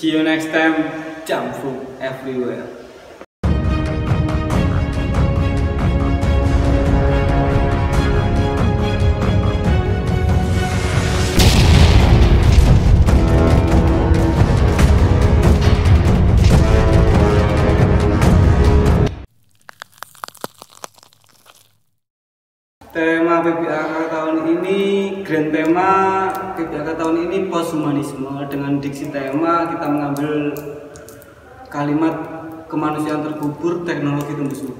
See you next time. Jump food everywhere. Tema PBAK tahun ini, grand tema PBAK tahun ini posthumanisme. Dengan diksi tema kita mengambil kalimat kemanusiaan terkubur, teknologi tumbuh subur.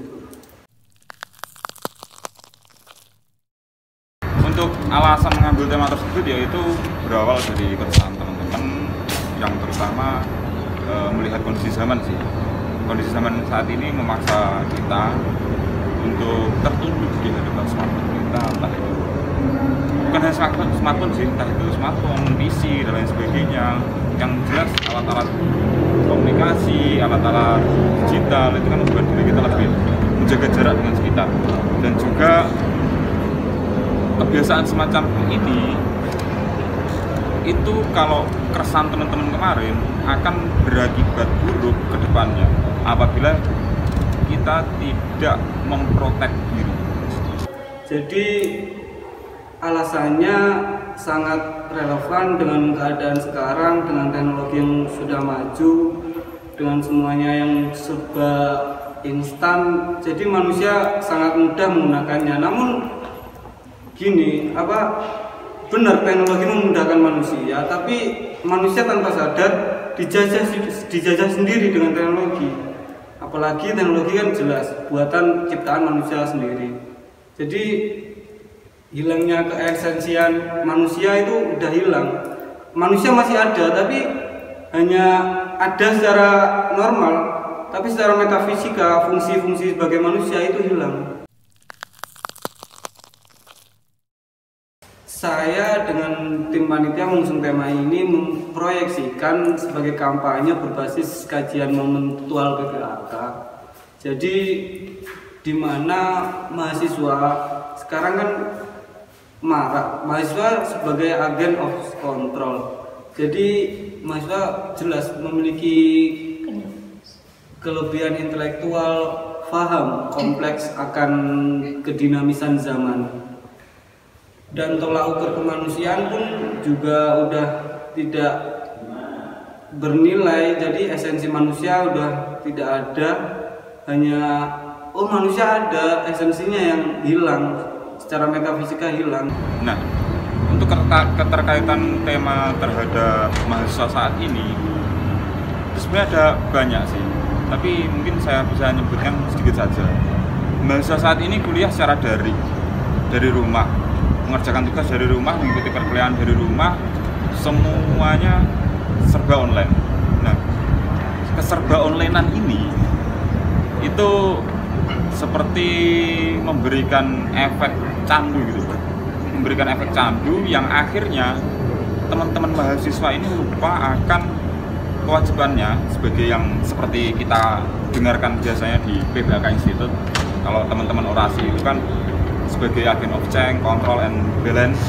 Untuk alasan mengambil tema tersebut yaitu berawal dari keresahan teman-teman yang terutama melihat kondisi zaman sih. Kondisi zaman saat ini memaksa kita untuk tertunduk di hadapan smartphone kita, entah itu bukan hanya smartphone sih, entah itu smartphone, PC dan lain sebagainya. Yang jelas alat-alat komunikasi, alat-alat digital itu kan membuat diri kita lebih menjaga jarak dengan sekitar. Dan juga kebiasaan semacam ini itu kalau keresahan teman-teman kemarin akan berakibat buruk ke depannya apabila kita tidak memprotek diri. Jadi alasannya sangat relevan dengan keadaan sekarang, dengan teknologi yang sudah maju, dengan semuanya yang serba instan. Jadi manusia sangat mudah menggunakannya. Namun gini, benar teknologi memudahkan manusia, tapi manusia tanpa sadar dijajah sendiri dengan teknologi. Apalagi teknologi kan jelas buatan ciptaan manusia sendiri. Jadi hilangnya keesensian manusia itu udah hilang. Manusia masih ada, tapi hanya ada secara normal, tapi secara metafisika fungsi-fungsi sebagai manusia itu hilang. Saya dengan tim panitia mengusung tema ini memproyeksikan sebagai kampanye berbasis kajian momentual PBAK. Jadi di mana mahasiswa sekarang kan marak, mahasiswa sebagai agen of control. Jadi mahasiswa jelas memiliki kelebihan intelektual, paham kompleks akan kedinamisan zaman. Dan tolak ukur kemanusiaan pun juga udah tidak bernilai. Jadi esensi manusia udah tidak ada, hanya manusia ada, esensinya yang hilang, secara metafisika hilang. Nah, untuk keterkaitan tema terhadap mahasiswa saat ini sebenarnya ada banyak sih, tapi mungkin saya bisa menyebutkan sedikit saja. Mahasiswa saat ini kuliah secara daring, dari rumah, mengerjakan tugas dari rumah, mengikuti perkuliahan dari rumah, semuanya serba online. Nah, keserba onlinean ini itu seperti memberikan efek candu gitu, memberikan efek candu yang akhirnya teman-teman mahasiswa ini lupa akan kewajibannya sebagai yang seperti kita dengarkan biasanya di PBAK Institute. Kalau teman-teman orasi itu kan sebagai agen of change, control and balance.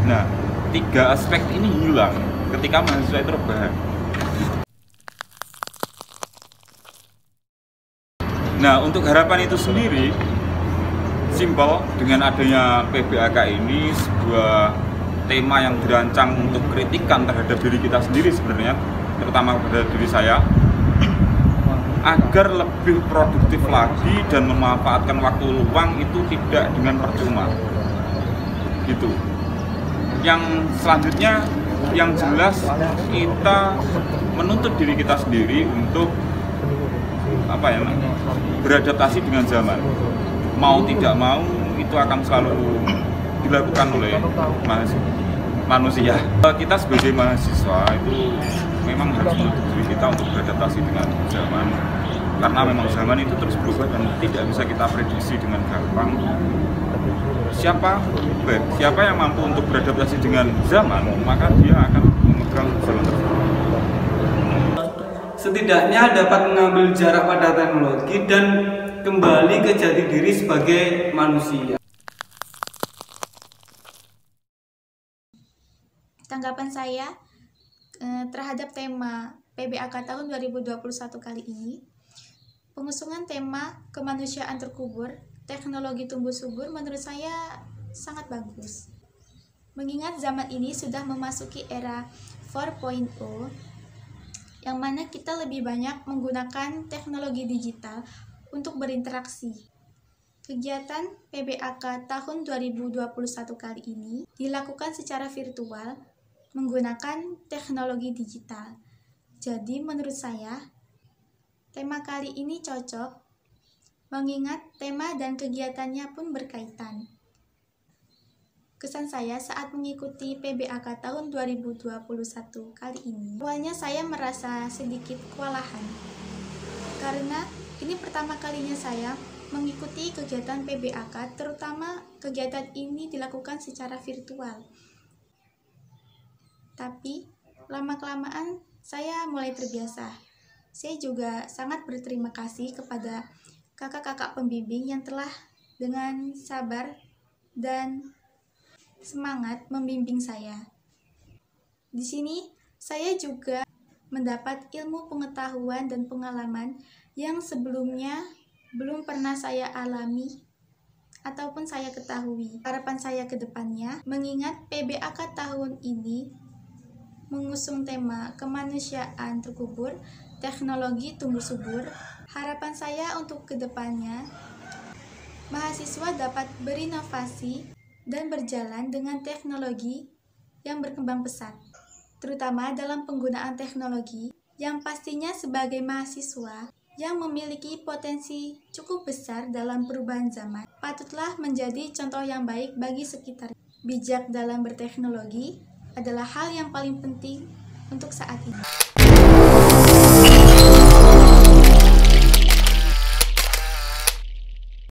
Nah, 3 aspek ini hilang ketika mahasiswa itu rebahan. Nah, untuk harapan itu sendiri simpel, dengan adanya PBAK ini sebuah tema yang dirancang untuk kritikan terhadap diri kita sendiri sebenarnya, terutama kepada diri saya, agar lebih produktif lagi dan memanfaatkan waktu luang itu tidak dengan percuma gitu. Yang selanjutnya yang jelas kita menuntut diri kita sendiri untuk beradaptasi dengan zaman. Mau tidak mau itu akan selalu dilakukan oleh manusia. Kita sebagai mahasiswa itu memang harus menuntut diri kita untuk beradaptasi dengan zaman, karena memang zaman itu terus berubah dan tidak bisa kita prediksi dengan gampang. Siapa yang mampu untuk beradaptasi dengan zaman, maka dia akan memegang zaman tersebut. Setidaknya dapat mengambil jarak pada teknologi dan kembali ke jati diri sebagai manusia. Tanggapan saya terhadap tema PBAK tahun 2021 kali ini, pengusungan tema kemanusiaan terkubur, teknologi tumbuh subur menurut saya sangat bagus. Mengingat zaman ini sudah memasuki era 4.0, yang mana kita lebih banyak menggunakan teknologi digital untuk berinteraksi. Kegiatan PBAK tahun 2021 kali ini dilakukan secara virtual menggunakan teknologi digital. Jadi menurut saya, tema kali ini cocok, mengingat tema dan kegiatannya pun berkaitan. Kesan saya saat mengikuti PBAK tahun 2021 kali ini, awalnya saya merasa sedikit kewalahan, karena ini pertama kalinya saya mengikuti kegiatan PBAK, terutama kegiatan ini dilakukan secara virtual. Tapi, lama-kelamaan saya mulai terbiasa. Saya juga sangat berterima kasih kepada kakak-kakak pembimbing yang telah dengan sabar dan semangat membimbing saya. Di sini, saya juga mendapat ilmu pengetahuan dan pengalaman yang sebelumnya belum pernah saya alami ataupun saya ketahui. Harapan saya ke depannya, mengingat PBAK tahun ini mengusung tema kemanusiaan terkubur, teknologi tumbuh subur. Harapan saya untuk kedepannya, mahasiswa dapat berinovasi dan berjalan dengan teknologi yang berkembang pesat, terutama dalam penggunaan teknologi yang pastinya sebagai mahasiswa yang memiliki potensi cukup besar dalam perubahan zaman, patutlah menjadi contoh yang baik bagi sekitar. Bijak dalam berteknologi adalah hal yang paling penting untuk saat ini.